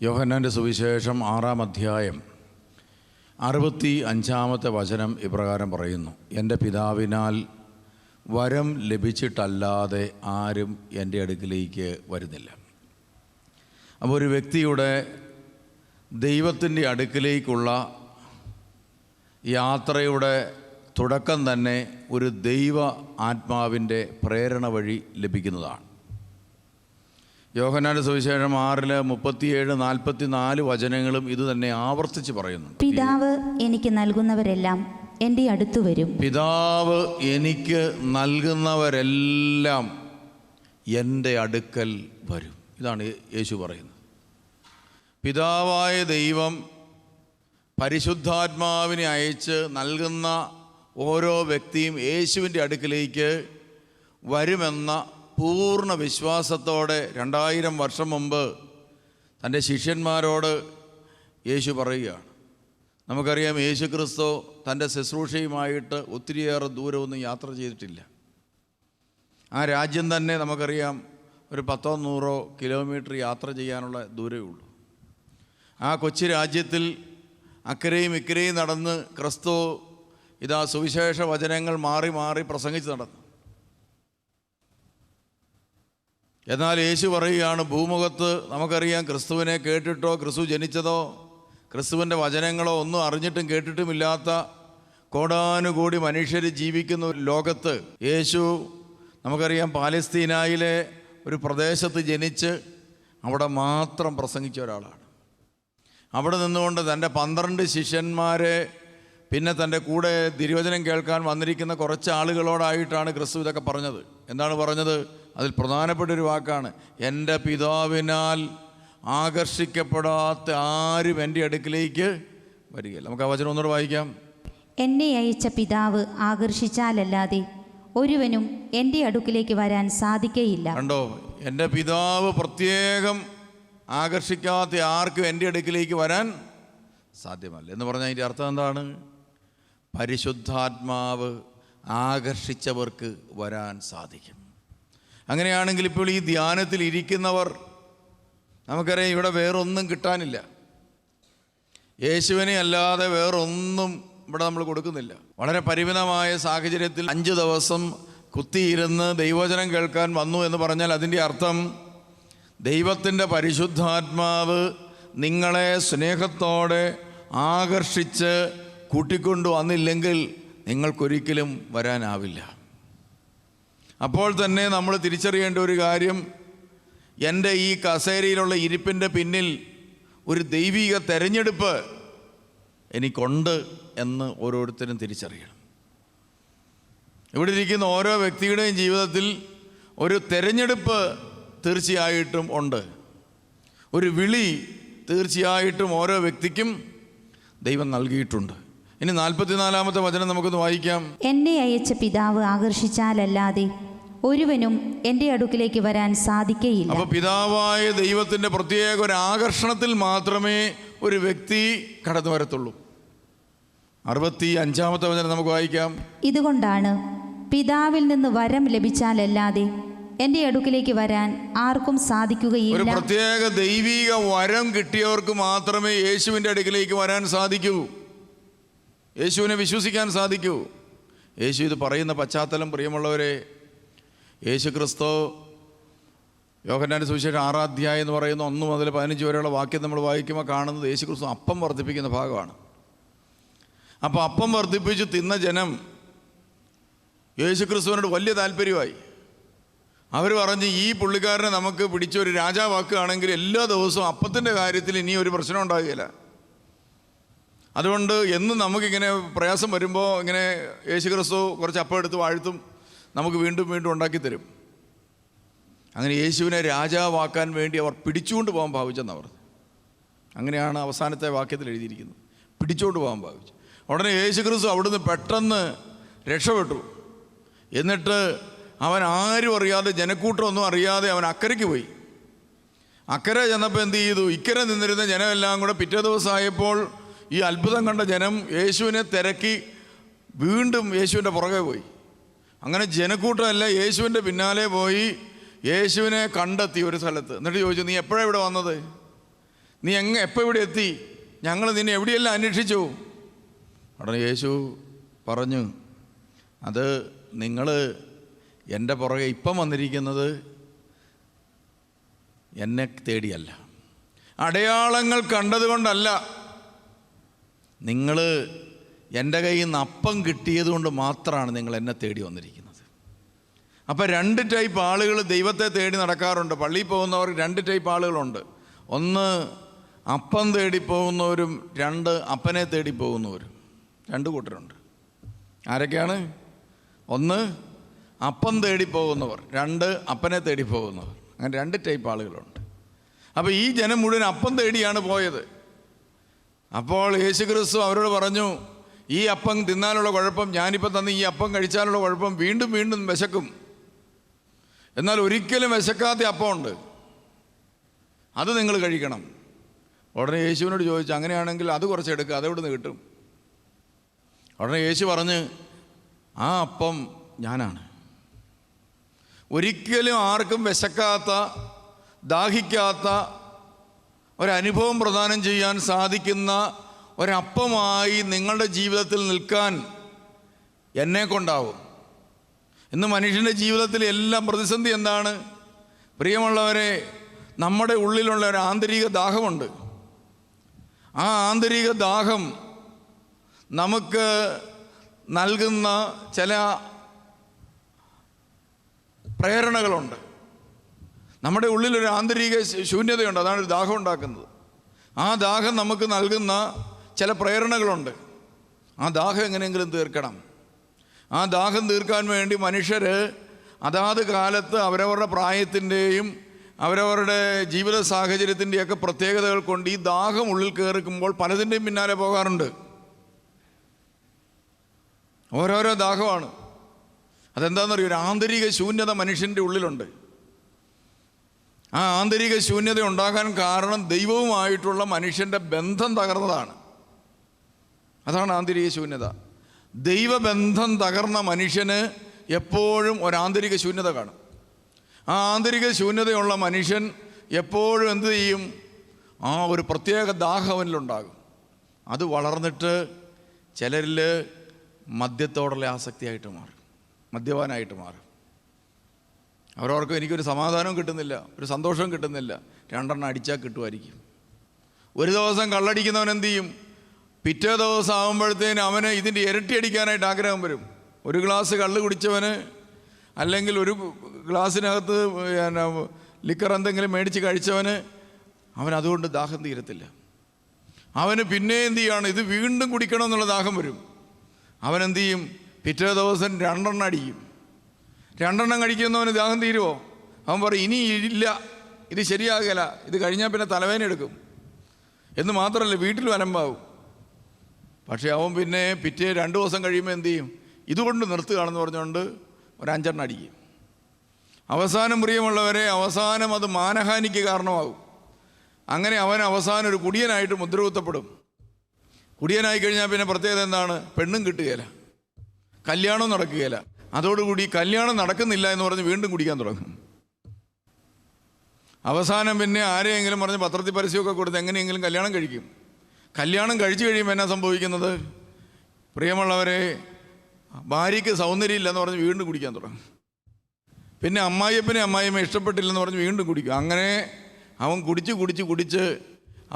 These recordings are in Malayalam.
യോഹന്നാൻ്റെ സുവിശേഷം 6-ാം അധ്യായം 65-ാമത്തെ വചനം ഇപ്രകാരം പറയുന്നു: എൻ്റെ പിതാവിനാൽ വരം ലഭിച്ചിട്ടല്ലാതെ ആരും എൻ്റെ അടുക്കിലേക്ക് വരുന്നില്ല. അപ്പോൾ ഒരു വ്യക്തിയുടെ ദൈവത്തിൻ്റെ അടുക്കിലേക്കുള്ള യാത്രയുടെ തുടക്കം തന്നെ ഒരു ദൈവ ആത്മാവിൻ്റെ പ്രേരണ വഴി ലഭിക്കുന്നതാണ്. യോഹന്നാന്റെ സുവിശേഷം 6-37-44 വചനങ്ങളും ഇത് തന്നെ ആവർത്തിച്ച് പറയുന്നു. പിതാവ് എനിക്ക് നൽകുന്നവരെല്ലാം എൻ്റെ അടുത്ത് വരും. പിതാവ് എനിക്ക് നൽകുന്നവരെല്ലാം എൻ്റെ അടുക്കൽ വരും. ഇതാണ് യേശു പറയുന്നത്. പിതാവായ ദൈവം പരിശുദ്ധാത്മാവിനെ അയച്ച് നൽകുന്ന ഓരോ വ്യക്തിയും യേശുവിൻ്റെ അടുക്കിലേക്ക് വരുമെന്ന പൂർണ്ണ വിശ്വാസത്തോടെ 2000 വർഷം മുമ്പ് തൻ്റെ ശിഷ്യന്മാരോട് യേശു പറയുകയാണ്. നമുക്കറിയാം, യേശു ക്രിസ്തു തൻ്റെ ശുശ്രൂഷയുമായിട്ട് ഒത്തിരിയേറെ ദൂരമൊന്നും യാത്ര ചെയ്തിട്ടില്ല. ആ രാജ്യം തന്നെ നമുക്കറിയാം ഒരു 10-100 കിലോമീറ്റർ യാത്ര ചെയ്യാനുള്ള ദൂരമേ ഉള്ളൂ. ആ കൊച്ചു രാജ്യത്തിൽ അക്കരെയും ഇക്കരെയും നടന്ന് ക്രിസ്തു ഇതാ സുവിശേഷ വചനങ്ങൾ മാറി മാറി പ്രസംഗിച്ച് നടന്നു. എന്നാൽ യേശു പറയുകയാണ്, ഭൂമുഖത്ത് നമുക്കറിയാം ക്രിസ്തുവിനെ കേട്ടിട്ടോ ക്രിസ്തു ജനിച്ചതോ ക്രിസ്തുവിൻ്റെ വചനങ്ങളോ ഒന്നും അറിഞ്ഞിട്ടും കേട്ടിട്ടുമില്ലാത്ത കോടാനുകോടി മനുഷ്യർ ജീവിക്കുന്ന ലോകത്ത് യേശു നമുക്കറിയാം പാലസ്തീനായിലെ ഒരു പ്രദേശത്ത് ജനിച്ച് അവിടെ മാത്രം പ്രസംഗിച്ച ഒരാളാണ്. അവിടെ നിന്നുകൊണ്ട് തൻ്റെ 12 ശിഷ്യന്മാരെ, പിന്നെ തൻ്റെ കൂടെ തിരുവചനം കേൾക്കാൻ വന്നിരിക്കുന്ന കുറച്ച് ആളുകളോടായിട്ടാണ് ക്രിസ്തു ഇതൊക്കെ പറഞ്ഞത്. എന്താണ് പറഞ്ഞത്? അതിൽ പ്രധാനപ്പെട്ടൊരു വാക്കാണ്, എൻ്റെ പിതാവിനാൽ ആകർഷിക്കപ്പെടാത്ത ആരും എൻ്റെ അടുക്കിലേക്ക് വരികയില്ല. നമുക്ക് ആ വചനം ഒന്നുകൂടെ വായിക്കാം. എന്നെ അയച്ച പിതാവ് ആകർഷിച്ചാലല്ലാതെ ഒരുവനും എൻ്റെ അടുക്കിലേക്ക് വരാൻ സാധിക്കയില്ല. കണ്ടോ, എൻ്റെ പിതാവ് പ്രത്യേകം ആകർഷിക്കാത്ത ആർക്കും എൻ്റെ അടുക്കിലേക്ക് വരാൻ സാധ്യമല്ല എന്ന് പറഞ്ഞാൽ അതിൻ്റെ അർത്ഥം എന്താണ്? പരിശുദ്ധാത്മാവ് ആകർഷിച്ചവർക്ക് വരാൻ സാധിക്കും. അങ്ങനെയാണെങ്കിൽ ഇപ്പോൾ ഈ ധ്യാനത്തിൽ ഇരിക്കുന്നവർ, നമുക്കറിയാം ഇവിടെ വേറൊന്നും കിട്ടാനില്ല. യേശുവിനെ അല്ലാതെ വേറൊന്നും ഇവിടെ നമ്മൾ കൊടുക്കുന്നില്ല. വളരെ പരിമിതമായ സാഹചര്യത്തിൽ 5 ദിവസം കുത്തിയിരുന്ന് ദൈവവചനം കേൾക്കാൻ വന്നു എന്ന് പറഞ്ഞാൽ അതിൻ്റെ അർത്ഥം ദൈവത്തിൻ്റെ പരിശുദ്ധാത്മാവ് നിങ്ങളെ സ്നേഹത്തോടെ ആകർഷിച്ച് കൂട്ടിക്കൊണ്ടു വന്നില്ലെങ്കിൽ നിങ്ങൾക്കൊരിക്കലും വരാനാവില്ല. അപ്പോൾ തന്നെ നമ്മൾ തിരിച്ചറിയേണ്ട ഒരു കാര്യം, എൻ്റെ ഈ കസേരയിലുള്ള ഇരിപ്പിൻ്റെ പിന്നിൽ ഒരു ദൈവിക തെരഞ്ഞെടുപ്പ് എനിക്കുണ്ട് എന്ന് ഓരോരുത്തരും തിരിച്ചറിയണം. ഇവിടെ ഇരിക്കുന്ന ഓരോ വ്യക്തിയുടെയും ജീവിതത്തിൽ ഒരു തെരഞ്ഞെടുപ്പ് തീർച്ചയായിട്ടും ഉണ്ട്. ഒരു വിളി തീർച്ചയായിട്ടും ഓരോ വ്യക്തിക്കും ദൈവം നൽകിയിട്ടുണ്ട്. ഇനി 44-ാമത്തെ വചനം നമുക്കൊന്ന് വായിക്കാം. എന്നെ അയച്ച പിതാവ് ആകർഷിച്ചാലല്ലാതെ ഒരുവനും എൻ്റെ അടുക്കിലേക്ക് വരാൻ സാധിക്കയില്ല. അപ്പോൾ പിതാവായ ദൈവത്തിൻ്റെ പ്രത്യേക ഒരു ആകർഷണത്തിൽ മാത്രമേ ഒരു വ്യക്തി കടന്നു വരത്തുള്ളൂ. 65-ാമത്തെ വചനം നമുക്ക് വായിക്കാം. ഇതുകൊണ്ടാണ് പിതാവിൽ നിന്ന് വരം ലഭിച്ചാലല്ലാതെ എൻ്റെ അടുക്കിലേക്ക് വരാൻ ആർക്കും സാധിക്കുകയില്ല. ഒരു പ്രത്യേക ദൈവിക വരം കിട്ടിയവർക്ക് മാത്രമേ യേശുവിൻ്റെ അടുക്കിലേക്ക് വരാൻ സാധിക്കൂ, യേശുവിനെ വിശ്വസിക്കാൻ സാധിക്കൂ. യേശു ഇത് പറയുന്ന പശ്ചാത്തലം, പ്രിയമുള്ളവരെ, യേശു ക്രിസ്തു യോഹന്നാന്റെ സുവിശേഷം 6-ാം അധ്യായം എന്ന് പറയുന്ന 1 മുതൽ 15 വരെയുള്ള വാക്യം നമ്മൾ വായിക്കുമ്പോൾ കാണുന്നത് യേശു ക്രിസ്തു അപ്പം വർദ്ധിപ്പിക്കുന്ന ഭാഗമാണ്. അപ്പോൾ അപ്പം വർദ്ധിപ്പിച്ച് തിന്ന ജനം യേശു ക്രിസ്തുവിനോട് വലിയ താല്പര്യമായി. അവർ പറഞ്ഞ്, ഈ പുള്ളിക്കാരനെ നമുക്ക് പിടിച്ചൊരു രാജാവാക്കുകയാണെങ്കിൽ എല്ലാ ദിവസവും അപ്പത്തിൻ്റെ കാര്യത്തിൽ ഇനി ഒരു പ്രശ്നം ഉണ്ടാകുകയില്ല. അതുകൊണ്ട് എന്നും നമുക്കിങ്ങനെ പ്രയാസം വരുമ്പോൾ ഇങ്ങനെ യേശു ക്രിസ്തു കുറച്ച് അപ്പം എടുത്ത് വാഴ്ത്തും, നമുക്ക് വീണ്ടും വീണ്ടും ഉണ്ടാക്കി തരും. അങ്ങനെ യേശുവിനെ രാജാവാക്കാൻ വേണ്ടി അവർ പിടിച്ചുകൊണ്ട് പോകാൻ ഭാവിച്ചെന്നവർ. അങ്ങനെയാണ് അവസാനത്തെ വാക്യത്തിൽ എഴുതിയിരിക്കുന്നത്, പിടിച്ചുകൊണ്ട് പോകാൻ ഭാവിച്ചു. ഉടനെ യേശു ക്രിസ്തു അവിടുന്ന് പെട്ടെന്ന് രക്ഷപ്പെട്ടു. എന്നിട്ട് അവൻ ആരും അറിയാതെ, ജനക്കൂട്ടമൊന്നും അറിയാതെ അവൻ അക്കരയ്ക്ക് പോയി. അക്കരെ ചെന്നപ്പോൾ എന്ത് ചെയ്തു? ഇക്കരെ നിന്നിരുന്ന ജനമെല്ലാം കൂടെ പിറ്റേ ദിവസമായപ്പോൾ ഈ അത്ഭുതം കണ്ട ജനം യേശുവിനെ തിരക്കി വീണ്ടും യേശുവിൻ്റെ പുറകെ പോയി. അങ്ങനെ ജനക്കൂട്ടമല്ല യേശുവിൻ്റെ പിന്നാലെ പോയി യേശുവിനെ കണ്ടെത്തി ഒരു സ്ഥലത്ത്. എന്നിട്ട് ചോദിച്ചു, നീ എപ്പോഴാണ് ഇവിടെ വന്നത്? നീ എപ്പോൾ ഇവിടെ എത്തി? ഞങ്ങൾ നിന്നെ എവിടെയെല്ലാം അന്വേഷിച്ചു. ഉടനെ യേശു പറഞ്ഞു, അത് നിങ്ങൾ എൻ്റെ പുറകെ ഇപ്പം വന്നിരിക്കുന്നത് എന്നെ തേടിയല്ല, അടയാളങ്ങൾ കണ്ടതുകൊണ്ടല്ല, നിങ്ങൾ എൻ്റെ കയ്യിൽ നിന്ന് അപ്പം കിട്ടിയത് കൊണ്ട് മാത്രമാണ് നിങ്ങൾ എന്നെ തേടി വന്നിരിക്കുന്നത്. അപ്പോൾ 2 ടൈപ്പ് ആളുകൾ ദൈവത്തെ തേടി നടക്കാറുണ്ട്. പള്ളിയിൽ പോകുന്നവർ 2 ടൈപ്പ് ആളുകളുണ്ട്. ഒന്ന് അപ്പം തേടി പോകുന്നവരും 2 അപ്പനെ തേടി പോകുന്നവരും. 2 കൂട്ടരുണ്ട്. ആരൊക്കെയാണ്? 1 അപ്പം തേടി പോകുന്നവർ, 2 അപ്പനെ തേടി പോകുന്നവർ. അങ്ങനെ 2 ടൈപ്പ് ആളുകളുണ്ട്. അപ്പോൾ ഈ ജനം മുഴുവൻ അപ്പം തേടിയാണ് പോയത്. അപ്പോൾ യേശുക്രിസ്തു അവരോട് പറഞ്ഞു, ഈ അപ്പം തിന്നാനുള്ള കുഴപ്പം, ഞാനിപ്പോൾ തന്ന ഈ അപ്പം കഴിച്ചാലുള്ള കുഴപ്പം, വീണ്ടും വീണ്ടും വിശക്കും. എന്നാൽ ഒരിക്കലും വിശക്കാത്ത അപ്പമുണ്ട്, അത് നിങ്ങൾ കഴിക്കണം. ഉടനെ യേശുവിനോട് ചോദിച്ചു, അങ്ങനെയാണെങ്കിൽ അത് കുറച്ച് എടുക്കുക, അതെവിടെ നിന്ന് കിട്ടും? ഉടനെ യേശു പറഞ്ഞ്, ആ അപ്പം ഞാനാണ്. ഒരിക്കലും ആർക്കും വിശക്കാത്ത, ദാഹിക്കാത്ത ഒരനുഭവം പ്രദാനം ചെയ്യാൻ സാധിക്കുന്ന ഒരപ്പമായി നിങ്ങളുടെ ജീവിതത്തിൽ നിൽക്കാൻ എന്നെ കൊണ്ടാവും. ഇന്ന് മനുഷ്യൻ്റെ ജീവിതത്തിൽ എല്ലാം പ്രതിസന്ധി എന്താണ്? പ്രിയമുള്ളവരെ, നമ്മുടെ ഉള്ളിലുള്ള ഒരു ആന്തരിക ദാഹമുണ്ട്. ആ ആന്തരിക ദാഹം നമുക്ക് നൽകുന്ന ചില പ്രേരണകളുണ്ട്. നമ്മുടെ ഉള്ളിലൊരു ആന്തരിക ശൂന്യതയുണ്ട്, അതാണ് ഒരു ദാഹം ഉണ്ടാക്കുന്നത്. ആ ദാഹം നമുക്ക് നൽകുന്ന ചില പ്രേരണകളുണ്ട്. ആ ദാഹം എങ്ങനെയെങ്കിലും തീർക്കണം. ആ ദാഹം തീർക്കാൻ വേണ്ടി മനുഷ്യർ അതാത് കാലത്ത് അവരവരുടെ പ്രായത്തിൻ്റെയും അവരവരുടെ ജീവിത സാഹചര്യത്തിൻ്റെയൊക്കെ പ്രത്യേകതകൾ കൊണ്ട് ഈ ദാഹം ഉള്ളിൽ കയറിക്കുമ്പോൾ പലതിൻ്റെയും പിന്നാലെ പോകാറുണ്ട്. ഓരോരോ ദാഹമാണ്. അതെന്താണെന്നറിയോ? ഒരു ആന്തരിക ശൂന്യത മനുഷ്യൻ്റെ ഉള്ളിലുണ്ട്. ആ ആന്തരിക ശൂന്യത ഉണ്ടാകാൻ കാരണം ദൈവവുമായിട്ടുള്ള മനുഷ്യൻ്റെ ബന്ധം തകർന്നതാണ്. അതാണ് ആന്തരിക ശൂന്യത. ദൈവബന്ധം തകർന്ന മനുഷ്യന് എപ്പോഴും ഒരാന്തരിക ശൂന്യത കാണും. ആ ആന്തരിക ശൂന്യതയുള്ള മനുഷ്യൻ എപ്പോഴും എന്ത് ചെയ്യും? ആ ഒരു പ്രത്യേക ദാഹം അവനിലുണ്ടാകും. അത് വളർന്നിട്ട് ചിലരിൽ മദ്യത്തോടുള്ള ആസക്തിയായിട്ട് മാറും, മദ്യപാനായിട്ട് മാറും. അവരോർക്കും എനിക്കൊരു സമാധാനവും കിട്ടുന്നില്ല, ഒരു സന്തോഷവും കിട്ടുന്നില്ല, 2 അടിച്ചാൽ കിട്ടുമായിരിക്കും. ഒരു ദിവസം കള്ളടിക്കുന്നവൻ എന്ത് ചെയ്യും? പിറ്റേ ദിവസം ആകുമ്പോഴത്തേന് അവന് ഇതിൻ്റെ ഇരട്ടി അടിക്കാനായിട്ട് ആഗ്രഹം വരും. ഒരു ഗ്ലാസ് കള്ള് കുടിച്ചവന്, അല്ലെങ്കിൽ ഒരു ഗ്ലാസ്സിനകത്ത് ലിക്കർ എന്തെങ്കിലും മേടിച്ച് കഴിച്ചവന്, അവൻ അതുകൊണ്ട് ദാഹം തീരത്തില്ല. അവന് പിന്നെ എന്ത് ചെയ്യാണ്? ഇത് വീണ്ടും കുടിക്കണം എന്നുള്ള ദാഹം വരും. അവനെന്ത് ചെയ്യും? പിറ്റേ ദിവസം 2 അടിക്കും. 2 കഴിക്കുന്നവന് ദാഹം തീരുമോ? അവൻ പറയും, ഇനി ഇല്ല, ഇത് ശരിയാകില്ല, ഇത് കഴിഞ്ഞാൽ പിന്നെ തലവേദന എടുക്കും എന്ന് മാത്രമല്ല വീട്ടിൽ അലമ്പാവും. പക്ഷേ അവൻ പിന്നെ പിറ്റേ 2 ദിവസം കഴിയുമ്പോൾ എന്ത് ചെയ്യും? ഇതുകൊണ്ട് നിർത്തുകയാണെന്ന് പറഞ്ഞുകൊണ്ട് ഒരു 5 അടിക്കും. അവസാനം പ്രിയമുള്ളവരെ, അവസാനം അത് മാനഹാനിക്ക് കാരണമാകും. അങ്ങനെ അവൻ അവസാനം ഒരു കുടിയനായിട്ട് മുദ്രകുത്തപ്പെടും. കുടിയനായി കഴിഞ്ഞാൽ പിന്നെ പ്രത്യേകത എന്താണ്? പെണ്ണും കിട്ടുകയില്ല, കല്യാണവും നടക്കുകയില്ല. അതോടുകൂടി കല്യാണം നടക്കുന്നില്ല എന്ന് പറഞ്ഞ് വീണ്ടും കുടിക്കാൻ തുടങ്ങും. അവസാനം പിന്നെ ആരെയെങ്കിലും പറഞ്ഞ് പത്രത്തിൽ പരസ്യമൊക്കെ കൊടുത്ത് എങ്ങനെയെങ്കിലും കല്യാണം കഴിക്കും. കല്യാണം കഴിച്ചു കഴിയുമ്പോൾ എന്നാ സംഭവിക്കുന്നത്? പ്രിയമുള്ളവരെ, ഭാര്യയ്ക്ക് സൗന്ദര്യമില്ലെന്ന് പറഞ്ഞ് വീണ്ടും കുടിക്കാൻ തുടങ്ങും. പിന്നെ അമ്മായിയമ്മ ഇഷ്ടപ്പെട്ടില്ലെന്ന് പറഞ്ഞ് വീണ്ടും കുടിക്കും. അങ്ങനെ അവൻ കുടിച്ച്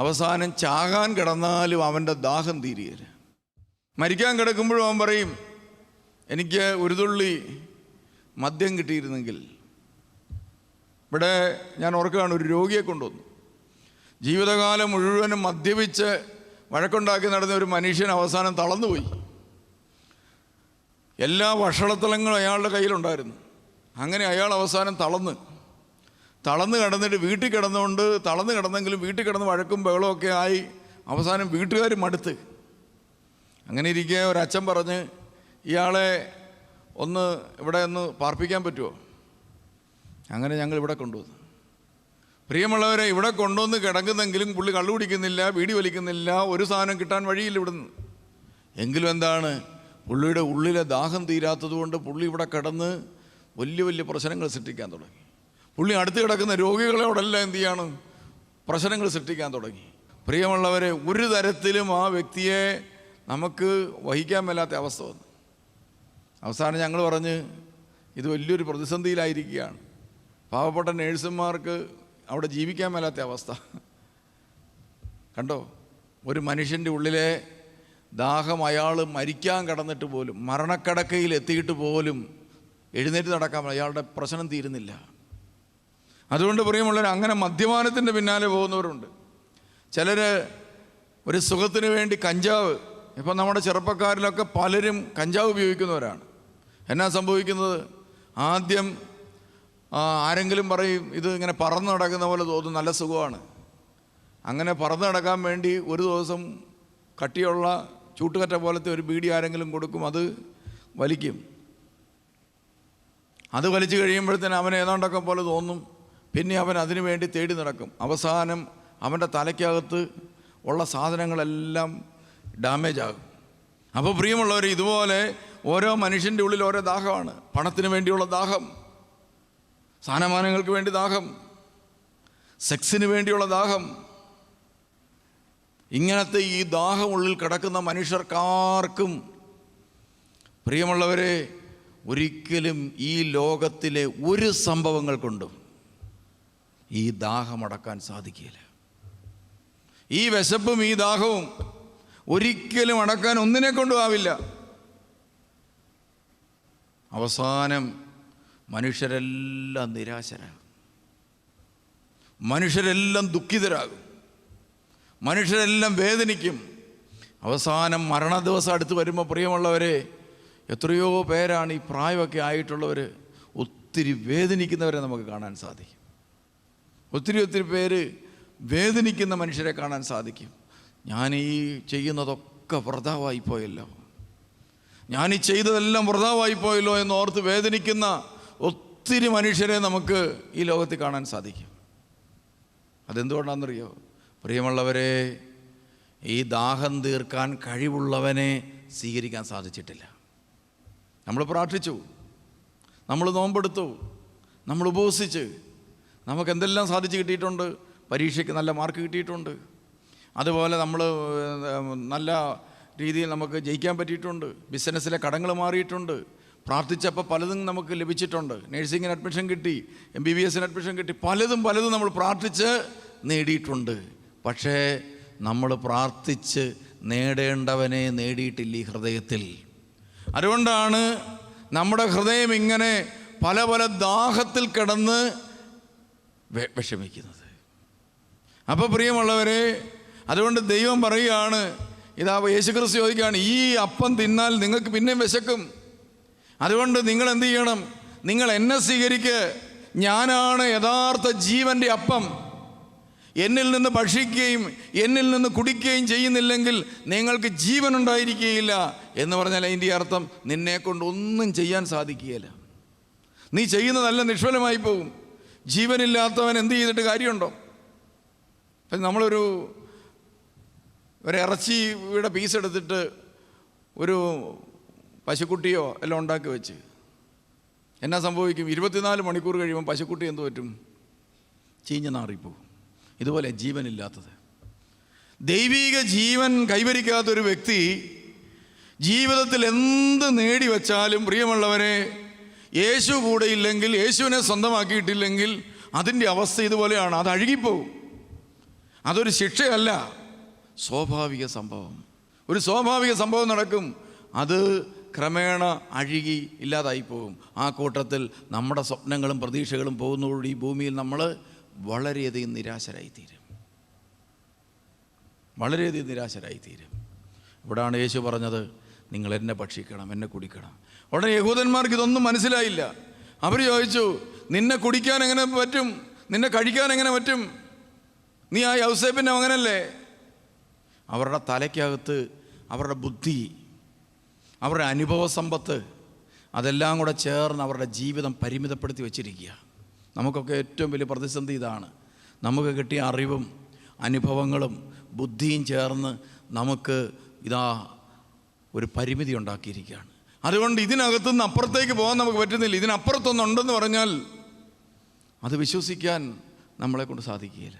അവസാനം ചാകാൻ കിടന്നാലും അവൻ്റെ ദാഹം തീരുകയില്ല. മരിക്കാൻ കിടക്കുമ്പോഴും അവൻ പറയും, എനിക്ക് ഒരു തുള്ളി മദ്യം കിട്ടിയിരുന്നെങ്കിൽ. ഇവിടെ ഞാൻ ഓർക്കുകയാണ്, ഒരു രോഗിയെ കൊണ്ടുവന്നു. ജീവിതകാലം മുഴുവനും മദ്യപിച്ച് വഴക്കുണ്ടാക്കി നടന്ന ഒരു മനുഷ്യൻ അവസാനം തളർന്നുപോയി. എല്ലാ വഷളത്തലങ്ങളും അയാളുടെ കയ്യിലുണ്ടായിരുന്നു. അങ്ങനെ അയാൾ അവസാനം തളർന്ന് കിടന്നിട്ട് വീട്ടിൽ കിടന്നുകൊണ്ട്, തളർന്ന് കിടന്നെങ്കിലും വീട്ടിൽ കിടന്ന് വഴക്കും ബഹളമൊക്കെ ആയി അവസാനം വീട്ടുകാർ മടുത്ത്. അങ്ങനെ ഇരിക്കെ ഒരച്ഛൻ പറഞ്ഞ്, ഇയാളെ ഇവിടെ ഒന്ന് പാർപ്പിക്കാൻ പറ്റുമോ? അങ്ങനെ ഞങ്ങൾ ഇവിടെ കൊണ്ടുവന്നു. പ്രിയമുള്ളവരെ, ഇവിടെ കൊണ്ടുവന്ന് കിടക്കുന്നെങ്കിലും പുള്ളി കള്ളു കുടിക്കുന്നില്ല, ബീഡി വലിക്കുന്നില്ല, ഒരു സാധനം കിട്ടാൻ വഴിയില്ല ഇവിടുന്ന്. എങ്കിലും എന്താണ്? പുള്ളിയുടെ ഉള്ളിലെ ദാഹം തീരാത്തതുകൊണ്ട് പുള്ളി ഇവിടെ കിടന്ന് വലിയ വലിയ പ്രശ്നങ്ങൾ സൃഷ്ടിക്കാൻ തുടങ്ങി. പുള്ളി അടുത്ത് കിടക്കുന്ന രോഗികളോടെല്ലാം എന്ത് ചെയ്യാണ്? പ്രശ്നങ്ങൾ സൃഷ്ടിക്കാൻ തുടങ്ങി. പ്രിയമുള്ളവരെ, ഒരു തരത്തിലും ആ വ്യക്തിയെ നമുക്ക് വഹിക്കാൻ മേലാത്ത അവസ്ഥ വന്നു. അവസാനം ഞങ്ങൾ പറഞ്ഞ് ഇത് വലിയൊരു പ്രതിസന്ധിയിലായിരിക്കുകയാണ്. പാവപ്പെട്ട നേഴ്സുമാർക്ക് അവിടെ ജീവിക്കാൻ മേലാത്ത അവസ്ഥ കണ്ടോ. ഒരു മനുഷ്യൻ്റെ ഉള്ളിലെ ദാഹം അയാൾ മരിക്കാൻ കടന്നിട്ട് പോലും, മരണക്കടക്കയിൽ എത്തിയിട്ട് പോലും എഴുന്നേറ്റ് നടക്കാൻ അയാളുടെ പ്രശ്നം തീരുന്നില്ല. അതുകൊണ്ട് പ്രിയമുള്ളവർ, അങ്ങനെ മദ്യപാനത്തിൻ്റെ പിന്നാലെ പോകുന്നവരുണ്ട്. ചിലർ ഒരു സുഖത്തിന് വേണ്ടി കഞ്ചാവ്, ഇപ്പം നമ്മുടെ ചെറുപ്പക്കാരിലൊക്കെ പലരും കഞ്ചാവ് ഉപയോഗിക്കുന്നവരാണ്. എന്നാ സംഭവിക്കുന്നത്? ആദ്യം ആരെങ്കിലും പറയും ഇത് ഇങ്ങനെ പറന്ന് നടക്കുന്ന പോലെ തോന്നും, നല്ല സുഖമാണ്. അങ്ങനെ പറന്ന് നടക്കാൻ വേണ്ടി ഒരു ദിവസം കട്ടിയുള്ള ചൂട്ടുകറ്റ പോലത്തെ ഒരു ബീഡി ആരെങ്കിലും കൊടുക്കും, അത് വലിക്കും. അത് വലിച്ചു കഴിയുമ്പോഴത്തേന് അവൻ ഏതാണ്ടൊക്കെ പോലെ തോന്നും. പിന്നെ അവൻ അതിനു വേണ്ടി തേടി നടക്കും. അവസാനം അവൻ്റെ തലയ്ക്കകത്ത് ഉള്ള സാധനങ്ങളെല്ലാം ഡാമേജ് ആകും. അപ്പോൾ പ്രിയമുള്ളവർ, ഇതുപോലെ ഓരോ മനുഷ്യൻ്റെ ഉള്ളിൽ ഓരോ ദാഹമാണ്. പണത്തിന് വേണ്ടിയുള്ള ദാഹം, സ്ഥാനമാനങ്ങൾക്ക് വേണ്ടി ദാഹം, സെക്സിന് വേണ്ടിയുള്ള ദാഹം. ഇങ്ങനത്തെ ഈ ദാഹം ഉള്ളിൽ കിടക്കുന്ന മനുഷ്യർക്കാർക്കും പ്രിയമുള്ളവരെ ഒരിക്കലും ഈ ലോകത്തിലെ ഒരു സംഭവങ്ങൾ കൊണ്ടും ഈ ദാഹമടക്കാൻ സാധിക്കില്ല. ഈ വിശപ്പും ഈ ദാഹവും ഒരിക്കലും അടക്കാൻ ഒന്നിനെ കൊണ്ടും ആവില്ല. അവസാനം മനുഷ്യരെല്ലാം നിരാശരാകും, മനുഷ്യരെല്ലാം ദുഃഖിതരാകും, മനുഷ്യരെല്ലാം വേദനിക്കും. അവസാനം മരണദിവസം അടുത്ത് വരുമ്പോൾ പ്രിയമുള്ളവരെ, എത്രയോ പേരാണ് ഈ പ്രായമൊക്കെ ആയിട്ടുള്ളവർ ഒത്തിരി വേദനിക്കുന്നവരെ നമുക്ക് കാണാൻ സാധിക്കും. ഒത്തിരി പേര് വേദനിക്കുന്ന മനുഷ്യരെ കാണാൻ സാധിക്കും. ഞാൻ ഈ ചെയ്യുന്നതൊക്കെ വൃഥാവായിപ്പോയല്ലോ, ഞാൻ ഈ ചെയ്തതെല്ലാം വൃഥാവായിപ്പോയല്ലോ എന്നോർത്ത് വേദനിക്കുന്ന ഒത്തിരി മനുഷ്യരെ നമുക്ക് ഈ ലോകത്തിൽ കാണാൻ സാധിക്കും. അതെന്തുകൊണ്ടാണെന്നറിയോ? പ്രിയമുള്ളവരെ, ഈ ദാഹം തീർക്കാൻ കഴിവുള്ളവനെ സ്വീകരിക്കാൻ സാധിച്ചിട്ടില്ല. നമ്മൾ പ്രാർത്ഥിച്ചു, നമ്മൾ നോമ്പെടുത്തു, നമ്മൾ ഉപവസിച്ച്, നമുക്ക് എന്തെല്ലാം സാധിച്ചു കിട്ടിയിട്ടുണ്ട്. പരീക്ഷയ്ക്ക് നല്ല മാർക്ക് കിട്ടിയിട്ടുണ്ട്, അതുപോലെ നമ്മൾ നല്ല രീതിയിൽ നമുക്ക് ജയിക്കാൻ പറ്റിയിട്ടുണ്ട്, ബിസിനസ്സിലെ കടങ്ങൾ മാറിയിട്ടുണ്ട്, പ്രാർത്ഥിച്ചപ്പോൾ പലതും നമുക്ക് ലഭിച്ചിട്ടുണ്ട്. നഴ്സിങ്ങിന് അഡ്മിഷൻ കിട്ടി, MBBSന് അഡ്മിഷൻ കിട്ടി, പലതും നമ്മൾ പ്രാർത്ഥിച്ച് നേടിയിട്ടുണ്ട്. പക്ഷേ നമ്മൾ പ്രാർത്ഥിച്ച് നേടേണ്ടവനെ നേടിയിട്ടില്ല ഈ ഹൃദയത്തിൽ. അതുകൊണ്ടാണ് നമ്മുടെ ഹൃദയം ഇങ്ങനെ പല ദാഹത്തിൽ കിടന്ന് വിഷമിക്കുന്നത്. അപ്പോൾ പ്രിയമുള്ളവരെ, അതുകൊണ്ട് ദൈവം പറയുകയാണ്, ഇതാ യേശുക്രിസ്തു ചോദിക്കുകയാണ്, ഈ അപ്പം തിന്നാൽ നിങ്ങൾക്ക് പിന്നെയും വിശക്കും. അതുകൊണ്ട് നിങ്ങൾ എന്ത് ചെയ്യണം? നിങ്ങൾ എന്നെ സ്വീകരിക്കുക, ഞാനാണ് യഥാർത്ഥ ജീവൻ്റെ അപ്പം. എന്നിൽ നിന്ന് ഭക്ഷിക്കുകയും എന്നിൽ നിന്ന് കുടിക്കുകയും ചെയ്യുന്നില്ലെങ്കിൽ നിങ്ങൾക്ക് ജീവൻ ഉണ്ടായിരിക്കുകയില്ല എന്ന് പറഞ്ഞാൽ അതിൻ്റെ അർത്ഥം നിന്നെ കൊണ്ട് ഒന്നും ചെയ്യാൻ സാധിക്കുകയില്ല. നീ ചെയ്യുന്നതല്ല നിഷ്ഫലമായി പോകും. ജീവനില്ലാത്തവൻ എന്ത് ചെയ്തിട്ട് കാര്യമുണ്ടോ? നമ്മളൊരു ഇറച്ചിയുടെ പീസ് എടുത്തിട്ട് ഒരു പശുക്കുട്ടിയോ എല്ലാം ഉണ്ടാക്കി വെച്ച് എന്നാ സംഭവിക്കും? 24 മണിക്കൂർ കഴിയുമ്പോൾ പശുക്കുട്ടി എന്ത് പറ്റും? ചീഞ്ഞ് നാറിപ്പോകും. ഇതുപോലെ ജീവനില്ലാത്തത്, ദൈവിക ജീവൻ കൈവരിക്കാത്തൊരു വ്യക്തി ജീവിതത്തിൽ എന്ത് നേടിവെച്ചാലും പ്രിയമുള്ളവരെ, യേശു കൂടെ ഇല്ലെങ്കിൽ, യേശുവിനെ സ്വന്തമാക്കിയിട്ടില്ലെങ്കിൽ അതിൻ്റെ അവസ്ഥ ഇതുപോലെയാണ്. അത് അഴുകിപ്പോവും. അതൊരു ശിക്ഷയല്ല, സ്വാഭാവിക സംഭവം. ഒരു സ്വാഭാവിക സംഭവം നടക്കും, അത് ക്രമേണ അഴുകി ഇല്ലാതായി പോകും. ആ കൂട്ടത്തിൽ നമ്മുടെ സ്വപ്നങ്ങളും പ്രതീക്ഷകളും പോകുന്നതോടുകൂടി ഈ ഭൂമിയിൽ നമ്മൾ വളരെയധികം നിരാശരായിത്തീരും, വളരെയധികം നിരാശരായിത്തീരും. ഇവിടാണ് യേശു പറഞ്ഞത്, നിങ്ങൾ എന്നെ ഭക്ഷിക്കണം, എന്നെ കുടിക്കണം. ഉടനെ യഹൂദന്മാർക്ക് ഇതൊന്നും മനസ്സിലായില്ല. അവർ ചോദിച്ചു, നിന്നെ കുടിക്കാൻ എങ്ങനെ പറ്റും? നിന്നെ കഴിക്കാൻ എങ്ങനെ പറ്റും? നീ ആ യൗസേപ്പിൻ്റെ മകനല്ലേ? അവരുടെ തലയ്ക്കകത്ത് അവരുടെ ബുദ്ധി, അവരുടെ അനുഭവ സമ്പത്ത്, അതെല്ലാം കൂടെ ചേർന്ന് അവരുടെ ജീവിതം പരിമിതപ്പെടുത്തി വച്ചിരിക്കുക. നമുക്കൊക്കെ ഏറ്റവും വലിയ പ്രതിസന്ധി ഇതാണ്. നമുക്ക് കിട്ടിയ അറിവും അനുഭവങ്ങളും ബുദ്ധിയും ചേർന്ന് നമുക്ക് ഇതാ ഒരു പരിമിതി ഉണ്ടാക്കിയിരിക്കുകയാണ്. അതുകൊണ്ട് ഇതിനകത്തുനിന്ന് അപ്പുറത്തേക്ക് പോകാൻ നമുക്ക് പറ്റുന്നില്ല. ഇതിനപ്പുറത്തൊന്നുണ്ടെന്ന് പറഞ്ഞാൽ അത് വിശ്വസിക്കാൻ നമ്മളെ കൊണ്ട് സാധിക്കുകയില്ല.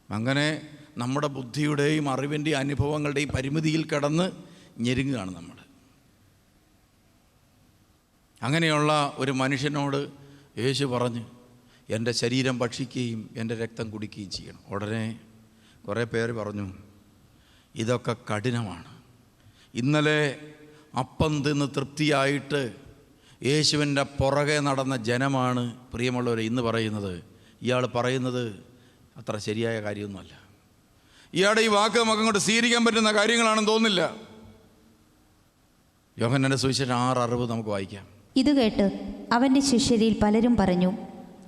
അങ്ങനെ നമ്മുടെ ബുദ്ധിയുടെയും അറിവിൻ്റെയും അനുഭവങ്ങളുടെയും പരിമിതിയിൽ കിടന്ന് ഞെരുങ്ങുകയാണ് നമ്മൾ. അങ്ങനെയുള്ള ഒരു മനുഷ്യനോട് യേശു പറഞ്ഞു, എൻ്റെ ശരീരം ഭക്ഷിക്കുകയും എൻ്റെ രക്തം കുടിക്കുകയും ചെയ്യണം. ഉടനെ കുറേ പേര് പറഞ്ഞു, ഇതൊക്കെ കഠിനമാണ്. ഇന്നലെ അപ്പം തിന്ന് തൃപ്തിയായിട്ട് യേശുവിൻ്റെ പുറകെ നടന്ന ജനമാണ് പ്രിയമുള്ളവരെ ഇന്ന് പറയുന്നത്, ഇയാൾ പറയുന്നത് അത്ര ശരിയായ കാര്യമൊന്നുമല്ല. ഇയാളുടെ ഈ വാക്ക് നമുക്ക് അങ്ങോട്ട് സ്വീകരിക്കാൻ പറ്റുന്ന കാര്യങ്ങളാണെന്ന് തോന്നുന്നില്ല. യോഹന്നാന്റെ സുവിശേഷം 6:60 നമുക്ക് വായിക്കാം. ഇത് കേട്ട് അവൻ്റെ ശിഷ്യരിൽ പലരും പറഞ്ഞു,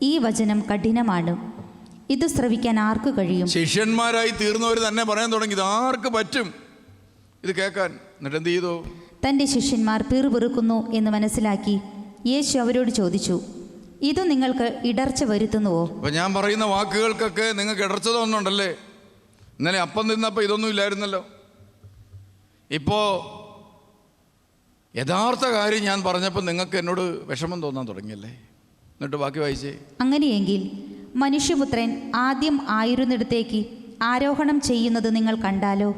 ഈ വചനം കഠിനമാണ്, ഇത് ശ്രവിക്കാൻ ആർക്ക് കഴിയും? ശിഷ്യന്മാരായി തീർന്നവർ തന്നെ പറയാൻ തുടങ്ങി, ഇത് ആർക്ക് പറ്റും ഇത് കേൾക്കാൻ? എന്നിട്ട് എന്ത് ചെയ്തു? തൻ്റെ ശിഷ്യന്മാർ പിറുപിറുക്കുന്നു എന്ന് മനസ്സിലാക്കി യേശു അവരോട് ചോദിച്ചു, ഇത് നിങ്ങൾക്ക് ഇടർച്ച വരുത്തുന്നുവോ? അപ്പം ഞാൻ പറയുന്ന വാക്കുകൾക്കൊക്കെ നിങ്ങൾക്ക് ഇടർച്ച തോന്നുന്നുണ്ടല്ലേ? ഇന്നലെ അപ്പം തിന്നപ്പോൾ ഇതൊന്നും ഇല്ലായിരുന്നല്ലോ. ഇപ്പോൾ യഥാർത്ഥ കാര്യം ഞാൻ പറഞ്ഞപ്പോൾ നിങ്ങൾക്ക് എന്നോട് വിഷമം തോന്നാൻ തുടങ്ങിയല്ലേ? എന്നിട്ട് ബാക്കി വായിച്ചേ. അങ്ങനെയെങ്കിൽ മനുഷ്യപുത്രൻ ആദ്യം ആയിരുന്നിടത്തേക്ക് ആരോഹണം ചെയ്യുന്നത് നിങ്ങൾ കണ്ടാലോ?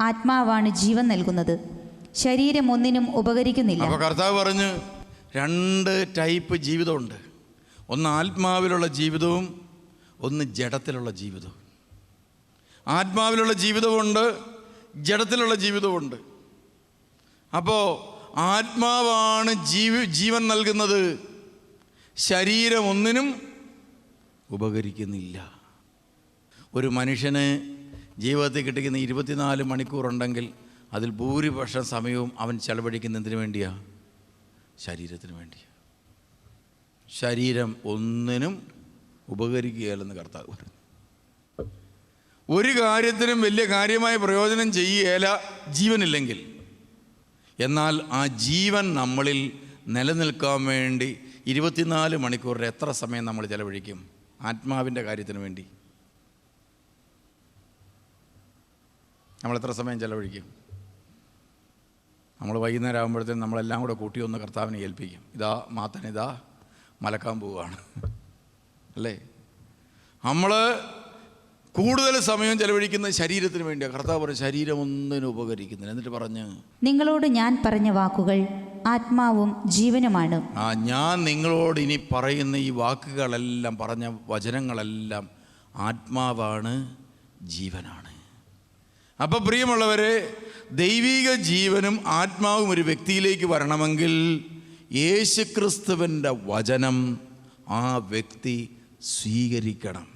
ആത്മാവാണ് ജീവൻ നൽകുന്നത്, ശരീരം ഒന്നിനും ഉപകരിക്കുന്നില്ല. അപ്പോൾ കർത്താവ് പറഞ്ഞ് 2 ടൈപ്പ് ജീവിതമുണ്ട്. ഒന്ന് ആത്മാവിലുള്ള ജീവിതവും ഒന്ന് ജഡത്തിലുള്ള ജീവിതവും. ആത്മാവിലുള്ള ജീവിതമുണ്ട്, ജഡത്തിലുള്ള ജീവിതമുണ്ട്. അപ്പോൾ ആത്മാവാണ് ജീവൻ നൽകുന്നത്, ശരീരം ഒന്നിനും ഉപകരിക്കുന്നില്ല. ഒരു മനുഷ്യന് ജീവിതത്തിൽ കിട്ടിക്കുന്ന 24 മണിക്കൂറുണ്ടെങ്കിൽ അതിൽ ഭൂരിപക്ഷം സമയവും അവൻ ചെലവഴിക്കുന്നതിന് വേണ്ടിയാണ്, ശരീരത്തിന് വേണ്ടിയാണ്. ശരീരം ഒന്നിനും ഉപകരിക്കുകയില്ലെന്ന് കർത്താവ് പറഞ്ഞു. ഒരു കാര്യത്തിനും വലിയ കാര്യമായ പ്രയോജനം ചെയ്യുകയില്ല ജീവനില്ലെങ്കിൽ. എന്നാൽ ആ ജീവൻ നമ്മളിൽ നിലനിൽക്കാൻ വേണ്ടി 24 മണിക്കൂറിൽ എത്ര സമയം നമ്മൾ ചെലവഴിക്കും ആത്മാവിൻ്റെ കാര്യത്തിന് വേണ്ടി? നമ്മൾ എത്ര സമയം ചെലവഴിക്കും? നമ്മൾ വൈകുന്നേരം ആകുമ്പോഴത്തേനും നമ്മളെല്ലാം കൂടെ കൂട്ടി ഒന്ന് കർത്താവിനെ ഏൽപ്പിക്കും. ഇതാ മാത്തൻ ഇതാ മലക്കാൻ പോവുകയാണ് അല്ലേ? നമ്മൾ കൂടുതൽ സമയം ചെലവഴിക്കുന്നത് ശരീരത്തിന് വേണ്ടിയാണ്. കർത്താവ് പറഞ്ഞ ശരീരം ഒന്നിനും ഉപകരിക്കുന്നില്ല. എന്നിട്ട് പറഞ്ഞ്, നിങ്ങളോട് ഞാൻ പറഞ്ഞ വാക്കുകൾ ആത്മാവും ജീവനുമാണ്. ഞാൻ നിങ്ങളോട് ഇനി പറയുന്ന ഈ വാക്കുകളെല്ലാം, പറഞ്ഞ വചനങ്ങളെല്ലാം ആത്മാവാണ്, ജീവനാണ്. അപ്പം പ്രിയമുള്ളവരെ, ദൈവിക ജീവനും ആത്മാവും ഒരു വ്യക്തിയിലേക്ക് വരണമെങ്കിൽ യേശുക്രിസ്തുവിൻ്റെ വചനം ആ വ്യക്തി സ്വീകരിക്കണം.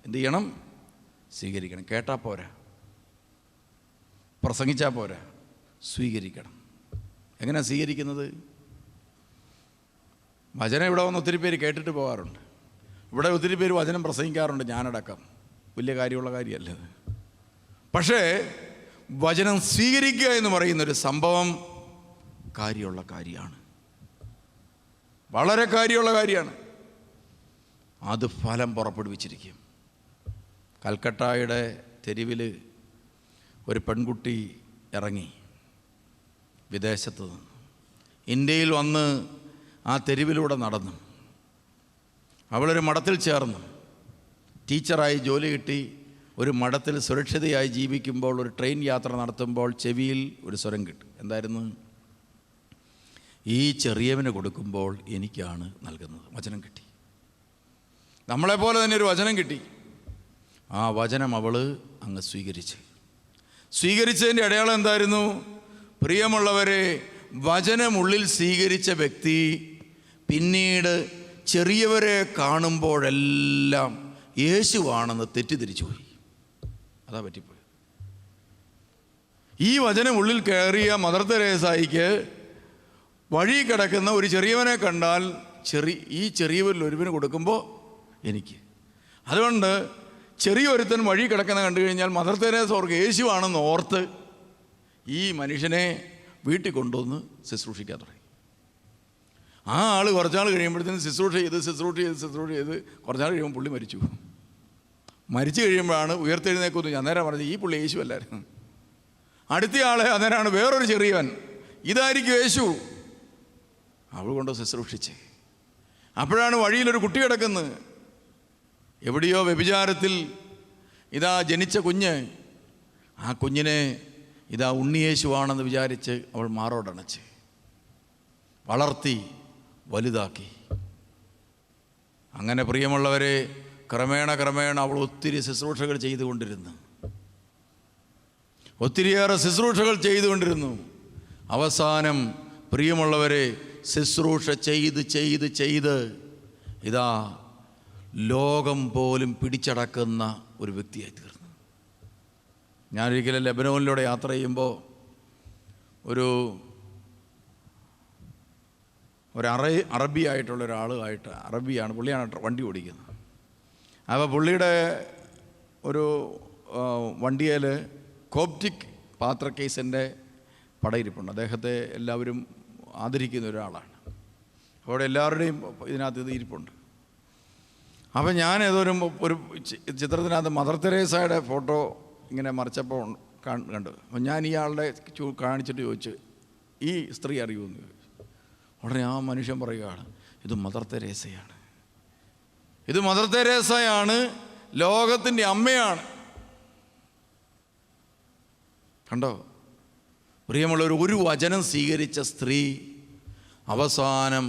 എന്ത് ചെയ്യണം? സ്വീകരിക്കണം. കേട്ടാൽ പോരാ, പ്രസംഗിച്ചാൽ പോരാ, സ്വീകരിക്കണം. എങ്ങനെയാണ് സ്വീകരിക്കുന്നത്? വചനം ഇവിടെ വന്ന് ഒത്തിരി പേര് കേട്ടിട്ട് പോകാറുണ്ട്. ഇവിടെ ഒത്തിരി പേര് വചനം പ്രസംഗിക്കാറുണ്ട്, ഞാനടക്കം. വലിയ കാര്യമുള്ള കാര്യമല്ലത്. പക്ഷേ വചനം സ്വീകരിക്കുക എന്ന് പറയുന്നൊരു സംഭവം കാര്യമുള്ള കാര്യമാണ്, വളരെ കാര്യമുള്ള കാര്യമാണ്. അത് ഫലം പുറപ്പെടുവിച്ചിരിക്കും. കൽക്കട്ടയുടെ തെരുവിൽ ഒരു പെൺകുട്ടി ഇറങ്ങി, വിദേശത്ത് നിന്ന് ഇന്ത്യയിൽ വന്ന് ആ തെരുവിലൂടെ നടന്നു. അവളൊരു മഠത്തിൽ ചേർന്നു, ടീച്ചറായി ജോലി കിട്ടി. ഒരു മഠത്തിൽ സുരക്ഷിതയായി ജീവിക്കുമ്പോൾ ഒരു ട്രെയിൻ യാത്ര നടത്തുമ്പോൾ ചെവിയിൽ ഒരു സ്വരം കിട്ടും. എന്തായിരുന്നു? ഈ ചെറിയവന് കൊടുക്കുമ്പോൾ എനിക്കാണ് നൽകുന്നത്. വചനം കിട്ടി. നമ്മളെപ്പോലെ തന്നെ ഒരു വചനം കിട്ടി. ആ വചനം അവൾ അങ്ങ് സ്വീകരിച്ചതിൻ്റെ അടയാളം എന്തായിരുന്നു? പ്രിയമുള്ളവരെ, വചനമുള്ളിൽ സ്വീകരിച്ച വ്യക്തി പിന്നീട് ചെറിയവരെ കാണുമ്പോഴെല്ലാം യേശുവാണെന്ന് തെറ്റിദ്ധരിച്ചു പോയി. അതാ പറ്റിപ്പോയി. ഈ വചനം ഉള്ളിൽ കയറിയ മദർ തെരേസായിക്ക് വഴി കിടക്കുന്ന ഒരു ചെറിയവനെ കണ്ടാൽ ഈ ചെറിയവരിൽ ഒരുവന് കൊടുക്കുമ്പോൾ എനിക്ക്. അതുകൊണ്ട് ചെറിയൊരുത്തൻ വഴി കിടക്കുന്ന കണ്ടു കഴിഞ്ഞാൽ മദർ തെരേസ ഓർക്ക് യേശുവാണെന്ന് ഓർത്ത് ഈ മനുഷ്യനെ വീട്ടിൽ കൊണ്ടുവന്ന് ശുശ്രൂഷിക്കാൻ തുടങ്ങി. ആ ആൾ കുറച്ചാൾ കഴിയുമ്പോഴത്തേനും ശുശ്രൂഷ ചെയ്ത് കുറച്ചാൾ കഴിയുമ്പോൾ പുള്ളി മരിച്ചു കഴിയുമ്പോഴാണ് ഉയർത്തെഴുന്നേക്കൊന്നും അന്നേരം പറഞ്ഞത് ഈ പുള്ളി യേശു അല്ലായിരുന്നു. അടുത്ത ആളെ അന്നേരമാണ് വേറൊരു ചെറിയവൻ, ഇതായിരിക്കും യേശു. അവൾ കൊണ്ട് ശുശ്രൂഷിച്ച്. അപ്പോഴാണ് വഴിയിലൊരു കുട്ടി കിടക്കുന്നത്. എവിടെയോ വ്യഭിചാരത്തിൽ ഇതാ ജനിച്ച കുഞ്ഞ്, ആ കുഞ്ഞിനെ ഇതാ ഉണ്ണിയേശുവാണെന്ന് വിചാരിച്ച് അവൾ മാറോടണച്ച് വളർത്തി വലുതാക്കി. അങ്ങനെ പ്രിയമുള്ളവരെ, ക്രമേണ അവൾ ഒത്തിരി ശുശ്രൂഷകൾ ചെയ്തുകൊണ്ടിരുന്നു, ഒത്തിരിയേറെ ശുശ്രൂഷകൾ ചെയ്തുകൊണ്ടിരുന്നു. അവസാനം പ്രിയമുള്ളവരെ, ശുശ്രൂഷ ചെയ്ത് ഇതാ ലോകം പോലും പിടിച്ചടക്കുന്ന ഒരു വ്യക്തിയായി തീർന്നു. ഞാനൊരിക്കലും ലെബനോനിലൂടെ യാത്ര ചെയ്യുമ്പോൾ ഒരു അറബിയായിട്ടുള്ള ഒരാളുമായിട്ട്, അറബിയാണ്, പുള്ളിയാണ് വണ്ടി ഓടിക്കുന്നത്. അപ്പോൾ പുള്ളിയുടെ ഒരു വണ്ടിയിൽ കോപ്റ്റിക് പാത്രക്കേസിൻ്റെ പടയിരിപ്പുണ്ട്. അദ്ദേഹത്തെ എല്ലാവരും ആദരിക്കുന്ന ഒരാളാണ്. അവിടെ എല്ലാവരുടെയും ഇതിനകത്ത് ഇത് ഇരിപ്പുണ്ട്. അപ്പം ഞാൻ ഏതൊരു ഒരു ചിത്രത്തിനകത്ത് മദർ തെരേസയുടെ ഫോട്ടോ ഇങ്ങനെ മറിച്ചപ്പോൾ കണ്ടു. അപ്പം ഞാൻ ഇയാളുടെ കാണിച്ചിട്ട് ചോദിച്ചു, ഈ സ്ത്രീ അറിയുമെന്ന് ചോദിച്ചു. ഉടനെ ആ മനുഷ്യൻ പറയുകയാണ്, ഇത് മദർ തെരേസയാണ്, ഇത് മദർ തെരേസയാണ്, ലോകത്തിൻ്റെ അമ്മയാണ്. കണ്ടോ പ്രിയമുള്ളവർ, ഒരു വചനം സ്വീകരിച്ച സ്ത്രീ അവസാനം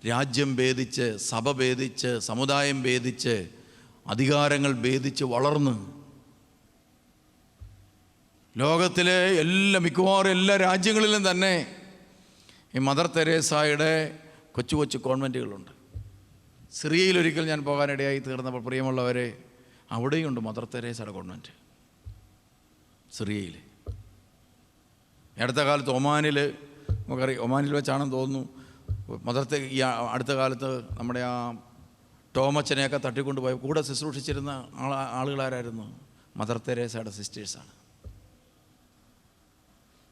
രാജ്യം ഭേദിച്ച്, സഭ ഭേദിച്ച്, സമുദായം ഭേദിച്ച്, അധികാരങ്ങൾ ഭേദിച്ച് വളർന്ന് ലോകത്തിലെ മിക്കവാറും എല്ലാ രാജ്യങ്ങളിലും തന്നെ ഈ മദർ തെരേസായുടെ കൊച്ചു കൊച്ചു കോൺവെൻറ്റുകളുണ്ട്. സിറിയയിലൊരിക്കൽ ഞാൻ പോകാനിടയായി തീർന്നപ്പോൾ പ്രിയമുള്ളവരെ, അവിടെയുണ്ട് മദർ തെരേസയുടെ കോൺവെൻറ്റ് സിറിയയിൽ. അടുത്ത കാലത്ത് ഒമാനിൽ, നമുക്കറിയാം ഒമാനിൽ വെച്ചാണെന്ന് തോന്നുന്നു, ഈ അടുത്ത കാലത്ത് നമ്മുടെ ആ ടോമച്ചനെയൊക്കെ തട്ടിക്കൊണ്ടുപോയി കൂടെ ശുശ്രൂഷിച്ചിരുന്ന ആളുകളാരായിരുന്നു? മദർ തെരേസയുടെ സിസ്റ്റേഴ്സാണ്.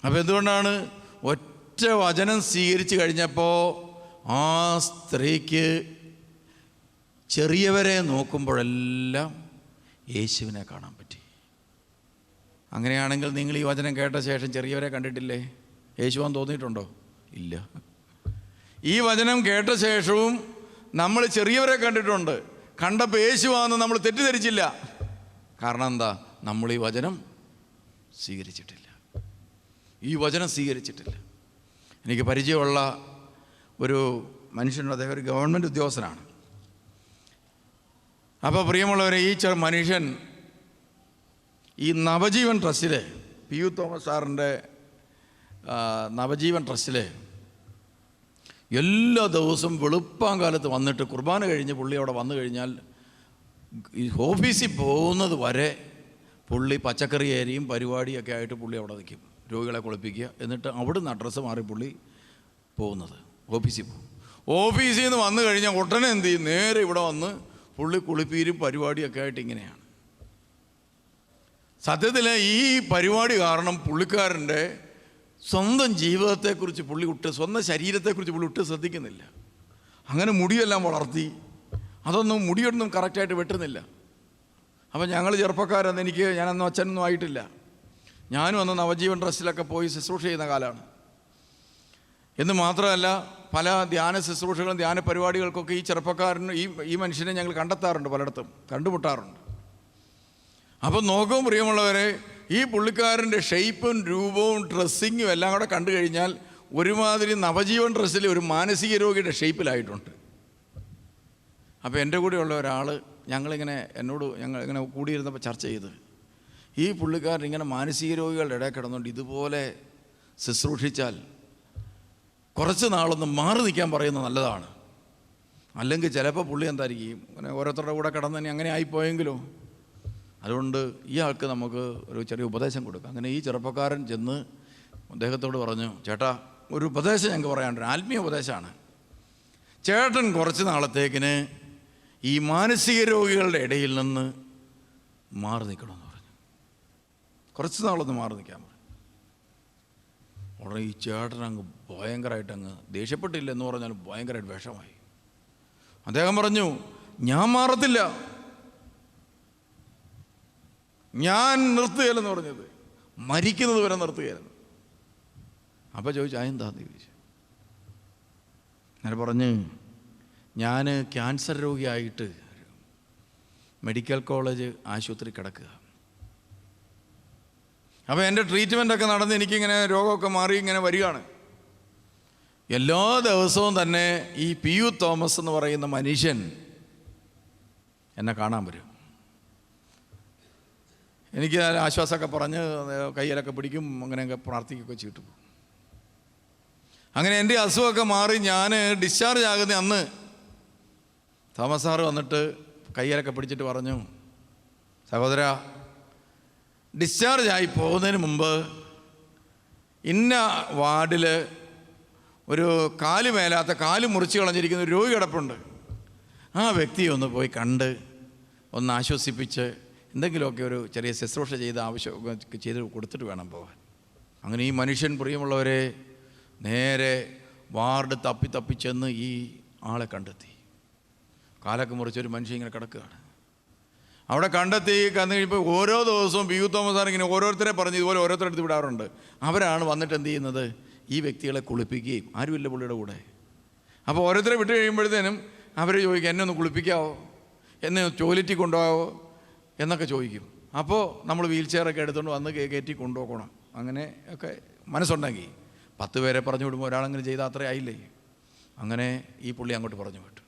അപ്പോൾ എന്തുകൊണ്ടാണ്? ഒറ്റ വചനം സ്വീകരിച്ച് കഴിഞ്ഞപ്പോൾ ആ സ്ത്രീക്ക് ചെറിയവരെ നോക്കുമ്പോഴെല്ലാം യേശുവിനെ കാണാൻ പറ്റി. അങ്ങനെയാണെങ്കിൽ നിങ്ങൾ ഈ വചനം കേട്ട ശേഷം ചെറിയവരെ കണ്ടിട്ടില്ലേ? യേശുവാൻ തോന്നിയിട്ടുണ്ടോ? ഇല്ല. ഈ വചനം കേട്ട ശേഷവും നമ്മൾ ചെറിയവരെ കണ്ടിട്ടുണ്ട്. കണ്ടപ്പോൾ യേശുവാന്ന് നമ്മൾ തെറ്റിദ്ധരിച്ചില്ല. കാരണം എന്താ? നമ്മൾ ഈ വചനം സ്വീകരിച്ചിട്ടില്ല, ഈ വചനം സ്വീകരിച്ചിട്ടില്ല. എനിക്ക് പരിചയമുള്ള ഒരു മനുഷ്യനുണ്ട്, അദ്ദേഹം ഒരു ഗവൺമെൻറ് ഉദ്യോഗസ്ഥനാണ്. അപ്പോൾ പ്രിയമുള്ളവരെ, ഈ മനുഷ്യൻ ഈ നവജീവൻ ട്രസ്റ്റിൽ, പി യു തോമസ് സാറിൻ്റെ നവജീവൻ ട്രസ്റ്റിൽ എല്ലാ ദിവസവും വെളുപ്പാങ്കാലത്ത് വന്നിട്ട് കുർബാന കഴിഞ്ഞ് പുള്ളി അവിടെ വന്നു കഴിഞ്ഞാൽ ഈ ഓഫീസിൽ പോകുന്നത് വരെ പുള്ളി പച്ചക്കറി ഏരിയും പരിപാടിയൊക്കെ ആയിട്ട് പുള്ളി അവിടെ നിൽക്കും, രോഗികളെ കുളിപ്പിക്കുക. എന്നിട്ട് അവിടുന്ന് അഡ്രസ്സ് മാറി പുള്ളി പോകുന്നത് ഓഫീസിൽ പോകും. ഓഫീസിൽ നിന്ന് വന്നു കഴിഞ്ഞാൽ ഉടനെ എന്ത് ചെയ്യും? നേരെ ഇവിടെ വന്ന് പുള്ളി കുളിപ്പീരും പരിപാടിയൊക്കെ ആയിട്ട് ഇങ്ങനെയാണ്. സത്യത്തിൽ ഈ പരിപാടി കാരണം പുള്ളിക്കാരൻ്റെ സ്വന്തം ജീവിതത്തെക്കുറിച്ച് സ്വന്തം ശരീരത്തെക്കുറിച്ച് പുള്ളി ശ്രദ്ധിക്കുന്നില്ല. അങ്ങനെ മുടിയെല്ലാം വളർത്തി, അതൊന്നും മുടിയൊന്നും കറക്റ്റായിട്ട് വെട്ടുന്നില്ല. അപ്പം ഞങ്ങൾ ചെറുപ്പക്കാരെന്ന് ഞാനന്ന് അച്ഛനൊന്നും ആയിട്ടില്ല. ഞാനും അന്ന് നവജീവൻ ട്രസ്റ്റിലൊക്കെ പോയി ശുശ്രൂഷ ചെയ്യുന്ന കാലമാണ്. എന്ന് മാത്രമല്ല, പല ധ്യാന ശുശ്രൂഷകളും ധ്യാന പരിപാടികൾക്കൊക്കെ ഈ ചെറുപ്പക്കാരന് ഈ മനുഷ്യനെ ഞങ്ങൾ കണ്ടെത്താറുണ്ട്, പലയിടത്തും കണ്ടുമുട്ടാറുണ്ട്. അപ്പം നോക്കും പ്രിയമുള്ളവരെ, ഈ പുള്ളിക്കാരൻ്റെ ഷെയ്പ്പും രൂപവും ഡ്രസ്സിങ്ങും എല്ലാം കൂടെ കണ്ടു കഴിഞ്ഞാൽ ഒരുമാതിരി നവജീവൻ ഡ്രസ്സിൽ ഒരു മാനസിക രോഗിയുടെ ഷെയ്പ്പിലായിട്ടുണ്ട്. അപ്പോൾ എൻ്റെ കൂടെയുള്ള ഒരാൾ ഞങ്ങൾ ഇങ്ങനെ കൂടിയിരുന്നപ്പോൾ ചർച്ച ചെയ്ത്, ഈ പുള്ളിക്കാരൻ ഇങ്ങനെ മാനസിക രോഗികളുടെ ഇടയിൽ കിടന്നുകൊണ്ട് ഇതുപോലെ ശുശ്രൂഷിച്ചാൽ കുറച്ച് നാളൊന്ന് മാറി നിൽക്കാൻ പറയുന്നത് നല്ലതാണ്. അല്ലെങ്കിൽ ചിലപ്പോൾ പുള്ളി എന്തായിരിക്കും അങ്ങനെ ഓരോരുത്തരുടെ കൂടെ കിടന്ന് അങ്ങനെ ആയിപ്പോയെങ്കിലോ. അതുകൊണ്ട് ഈ ആൾക്ക് നമുക്ക് ഒരു ചെറിയ ഉപദേശം കൊടുക്കാം. അങ്ങനെ ഈ ചെറുപ്പക്കാരൻ ചെന്ന് അദ്ദേഹത്തോട് പറഞ്ഞു, ചേട്ടാ ഒരു ഉപദേശം ഞങ്ങൾക്ക് പറയാനുണ്ട്, ആത്മീയ ഉപദേശമാണ്. ചേട്ടൻ കുറച്ച് നാളത്തേക്കിന് ഈ മാനസിക രോഗികളുടെ ഇടയിൽ നിന്ന് മാറി നിൽക്കണമെന്ന് പറഞ്ഞു. കുറച്ച് നാളൊന്ന് മാറി നിൽക്കാൻ പറഞ്ഞു. ഉടനെ ഈ ചേട്ടൻ അങ്ങ് ഭയങ്കരമായിട്ട് ദേഷ്യപ്പെട്ടില്ല എന്ന് പറഞ്ഞാൽ ഭയങ്കരമായിട്ട് വിഷമായി. അദ്ദേഹം പറഞ്ഞു, ഞാൻ മാറത്തില്ല, ഞാൻ നിർത്തുകയില്ലെന്ന് പറഞ്ഞത്, മരിക്കുന്നത് വരെ നിർത്തുകയായിരുന്നു. അപ്പോൾ ചോദിച്ചു, അതെന്താന്ന് ചോദിച്ചു. അങ്ങനെ പറഞ്ഞ്, ഞാൻ ക്യാൻസർ രോഗിയായിട്ട് മെഡിക്കൽ കോളേജ് ആശുപത്രി കിടക്കുക. അപ്പോൾ എൻ്റെ ട്രീറ്റ്മെൻറ്റൊക്കെ നടന്ന് എനിക്കിങ്ങനെ രോഗമൊക്കെ മാറി ഇങ്ങനെ വരികയാണ്. എല്ലാ ദിവസവും തന്നെ ഈ പി യു തോമസ് എന്ന് പറയുന്ന മനുഷ്യൻ എന്നെ കാണാൻ വരും. എനിക്ക് ആശ്വാസമൊക്കെ പറഞ്ഞ് കയ്യിലൊക്കെ പിടിക്കും, അങ്ങനെയൊക്കെ പ്രാർത്ഥിക്കുകയൊക്കെ ചെയ്തിട്ട് പോകും. അങ്ങനെ എൻ്റെ അസുഖമൊക്കെ മാറി ഞാൻ ഡിസ്ചാർജ് ആകുന്ന അന്ന് തോമസ് സാറ് വന്നിട്ട് കയ്യിലൊക്കെ പിടിച്ചിട്ട് പറഞ്ഞു, സഹോദര, ഡിസ്ചാർജ് ആയി പോകുന്നതിന് മുമ്പ് ഇന്ന വാർഡിൽ ഒരു കാല് മേലാത്ത, കാല് മുറിച്ച് കളഞ്ഞിരിക്കുന്ന ഒരു രോഗി കിടപ്പുണ്ട്. ആ വ്യക്തിയെ ഒന്ന് പോയി കണ്ട് ഒന്ന് ആശ്വസിപ്പിച്ച് എന്തെങ്കിലുമൊക്കെ ഒരു ചെറിയ ശുശ്രൂഷ ചെയ്ത് ആവശ്യമൊക്കെ ചെയ്ത് കൊടുത്തിട്ട് വേണം പോകാൻ. അങ്ങനെ ഈ മനുഷ്യൻ, പ്രിയമുള്ളവരെ, നേരെ വാർഡ് തപ്പി ചെന്ന് ഈ ആളെ കണ്ടെത്തി. കാലൊക്കെ മുറിച്ചൊരു മനുഷ്യൻ ഇങ്ങനെ കിടക്കുകയാണ്. അവിടെ കണ്ടെത്തി കഴിഞ്ഞപ്പോൾ ഓരോ ദിവസവും പി യു തോമസ് സാർ ഇങ്ങനെ ഓരോരുത്തരെ പറഞ്ഞ് ഇതുപോലെ ഓരോരുത്തരുടെ അടുത്ത് വിടാറുണ്ട്. അവരാണ് വന്നിട്ട് എന്ത് ചെയ്യുന്നത്, ഈ വ്യക്തികളെ കുളിപ്പിക്കുകയും, ആരുമില്ല പുള്ളിയുടെ കൂടെ. അപ്പോൾ ഓരോരുത്തരെ വിട്ട് കഴിയുമ്പോഴത്തേനും അവർ ചോദിക്കും, എന്നെ ഒന്ന് കുളിപ്പിക്കാവോ, എന്നെ ടോയ്ലറ്റിൽ കൊണ്ടുപോകാവോ എന്നൊക്കെ ചോദിക്കും. അപ്പോൾ നമ്മൾ വീൽ ചെയറൊക്കെ എടുത്തുകൊണ്ട് വന്ന് കയറ്റി കൊണ്ടുപോകണം. അങ്ങനെ ഒക്കെ മനസ്സുണ്ടെങ്കിൽ 10 പേരെ പറഞ്ഞു വിടുമ്പോൾ ഒരാളെങ്കിലും ചെയ്താൽ അത്രേ ആയില്ലേ. അങ്ങനെ ഈ പുള്ളി അങ്ങോട്ട് പറഞ്ഞു വിട്ടു.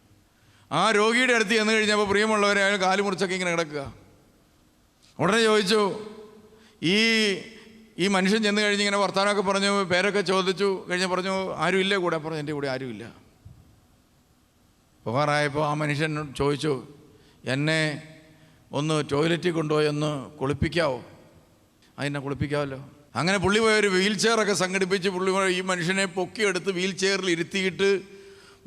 ആ രോഗിയുടെ അടുത്ത് ചെന്ന് കഴിഞ്ഞപ്പോൾ, പ്രിയമുള്ളവരെ, അയാൾ കാല് മുറിച്ചൊക്കെ ഇങ്ങനെ കിടക്കുക. ഉടനെ ചോദിച്ചു, ഈ മനുഷ്യൻ ചെന്ന് കഴിഞ്ഞ് ഇങ്ങനെ വർത്തമാനമൊക്കെ പറഞ്ഞു, പേരൊക്കെ ചോദിച്ചു കഴിഞ്ഞ് പറഞ്ഞു, ആരും ഇല്ലേ കൂടെ? പറഞ്ഞു, എൻ്റെ കൂടെ ആരുമില്ല. പോകാറായപ്പോൾ ആ മനുഷ്യൻ ചോദിച്ചു, എന്നെ ഒന്ന് ടോയ്ലറ്റിൽ കൊണ്ടുപോയി ഒന്ന് കുളിപ്പിക്കാവോ? അതിനെ കുളിപ്പിക്കാമല്ലോ. അങ്ങനെ പുള്ളി പോയി ഒരു വീൽ ചെയറൊക്കെ സംഘടിപ്പിച്ച് പുള്ളി ഈ മനുഷ്യനെ പൊക്കിയെടുത്ത് വീൽ ചെയറിൽ ഇരുത്തിയിട്ട്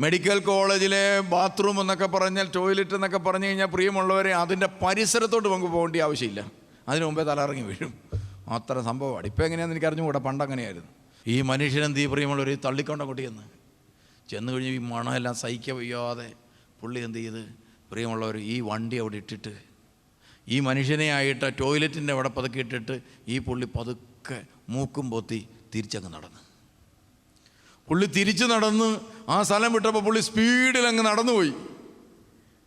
മെഡിക്കൽ കോളേജിലെ ബാത്റൂം എന്നൊക്കെ പറഞ്ഞാൽ, ടോയ്ലറ്റ് എന്നൊക്കെ പറഞ്ഞു കഴിഞ്ഞാൽ, പ്രിയമുള്ളവരെ, അതിൻ്റെ പരിസരത്തോട്ട് നമുക്ക് പോകേണ്ട ആവശ്യമില്ല. അതിന് മുമ്പേ തലയിറങ്ങി വീഴും. അത്ര സംഭവമാണ്. ഇപ്പം എങ്ങനെയാണെന്ന് എനിക്ക് അറിഞ്ഞുകൂടാ, പണ്ടങ്ങനെയായിരുന്നു. ഈ മനുഷ്യനെന്ത് ഈ പ്രിയമുള്ളവർ തള്ളിക്കൊണ്ട കുട്ടിയെന്ന് ചെന്ന് കഴിഞ്ഞ് ഈ മണമെല്ലാം സഹിക്കാൻ വയ്യാതെ പുള്ളി എന്ത് ചെയ്ത്, പ്രിയമുള്ളവർ, ഈ വണ്ടി അവിടെ ഇട്ടിട്ട് ഈ മനുഷ്യനെ ആയിട്ട് ടോയ്ലറ്റിൻ്റെ അവിടെ പതുക്കെ ഇട്ടിട്ട് ഈ പുള്ളി പതുക്കെ മൂക്കും പൊത്തി തിരിച്ചങ്ങ് നടന്ന്. പുള്ളി തിരിച്ച് നടന്ന് ആ സ്ഥലം വിട്ടപ്പോൾ പുള്ളി സ്പീഡിൽ അങ്ങ് നടന്നുപോയി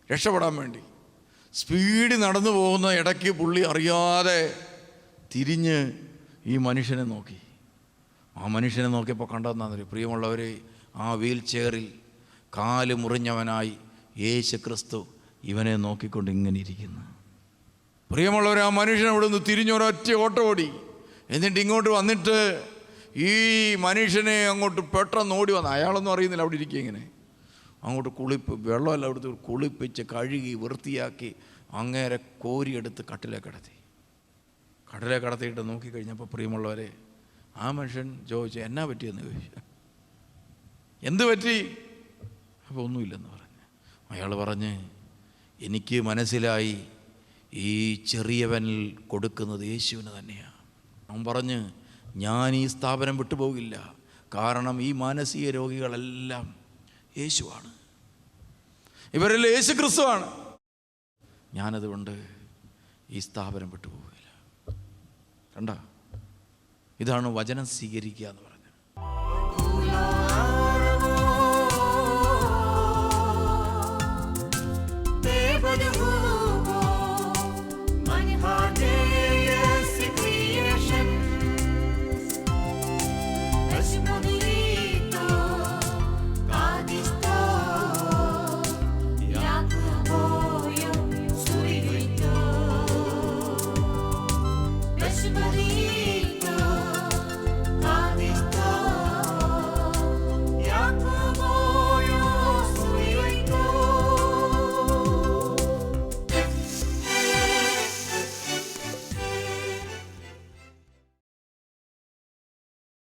രക്ഷപ്പെടാൻ വേണ്ടി. സ്പീഡിൽ നടന്നു പോകുന്ന ഇടയ്ക്ക് പുള്ളി അറിയാതെ തിരിഞ്ഞ് ഈ മനുഷ്യനെ നോക്കി. ആ മനുഷ്യനെ നോക്കിയപ്പോൾ കണ്ടതെന്നാന്നൊരു, പ്രിയമുള്ളവർ, ആ വീൽ ചെയറിൽ കാല് മുറിഞ്ഞവനായി യേശു ക്രിസ്തു ഇവനെ നോക്കിക്കൊണ്ട് ഇങ്ങനെ ഇരിക്കുന്നു. പ്രിയമുള്ളവർ, ആ മനുഷ്യൻ അവിടെ നിന്ന് തിരിഞ്ഞൊരൊറ്റ ഓട്ടം ഓടി. എന്നിട്ട് ഇങ്ങോട്ട് വന്നിട്ട് ഈ മനുഷ്യനെ അങ്ങോട്ട് പെട്ടെന്ന് ഓടി വന്നു. അയാളൊന്നും അറിയുന്നില്ല അവിടെ ഇരിക്കുക. ഇങ്ങനെ അങ്ങോട്ട് വെള്ളമെല്ലാം എടുത്ത് കുളിപ്പിച്ച് കഴുകി വൃത്തിയാക്കി അങ്ങേരെ കോരിയെടുത്ത് കട്ടിലേ കടത്തിയിട്ട് നോക്കിക്കഴിഞ്ഞപ്പോൾ, പ്രിയമുള്ളവരെ, ആ മനുഷ്യൻ ചോദിച്ചു, എന്നാ പറ്റിയെന്ന് ചോദിച്ചു. എന്ത് പറ്റി? അപ്പോൾ ഒന്നുമില്ലെന്ന് പറഞ്ഞു. അയാൾ പറഞ്ഞ്, എനിക്ക് മനസ്സിലായി ഈ ചെറിയവനിൽ കൊടുക്കുന്നത് യേശുവിന് തന്നെയാണ്. അവൻ പറഞ്ഞ്, ഞാൻ ഈ സ്ഥാപനം വിട്ടുപോകില്ല, കാരണം ഈ മാനസിക രോഗികളെല്ലാം യേശുവാണ്, ഇവരെല്ലാം യേശു ക്രിസ്തുവാണ്. ഞാനതുകൊണ്ട് ഈ സ്ഥാപനം വിട്ടുപോകില്ല. കണ്ട, ഇതാണ് വചനം സ്വീകരിക്കുക എന്ന് പറയുന്നത്.